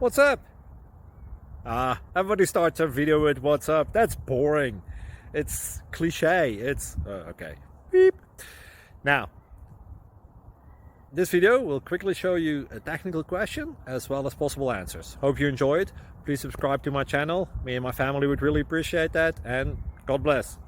What's up? Everybody starts a video with what's up. That's boring. It's cliche. It's okay. Beep. Now, this video will quickly show you a technical question as well as possible answers. Hope you enjoy it. Please subscribe to my channel. Me and my family would really appreciate that, and God bless.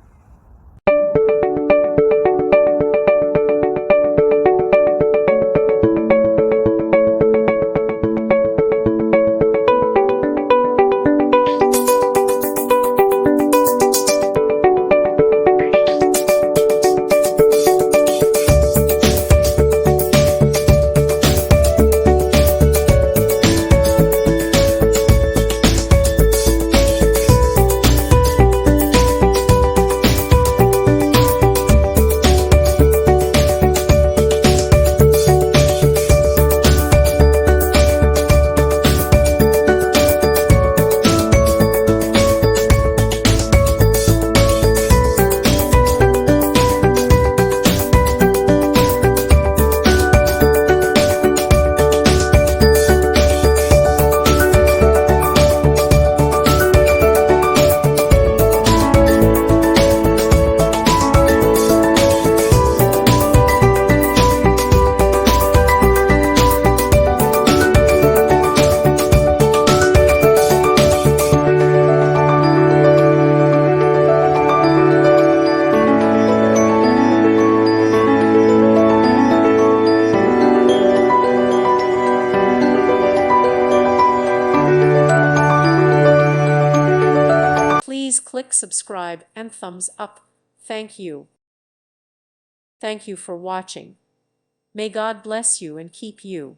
Please click subscribe and thumbs up. Thank you. Thank you for watching. May God bless you and keep you.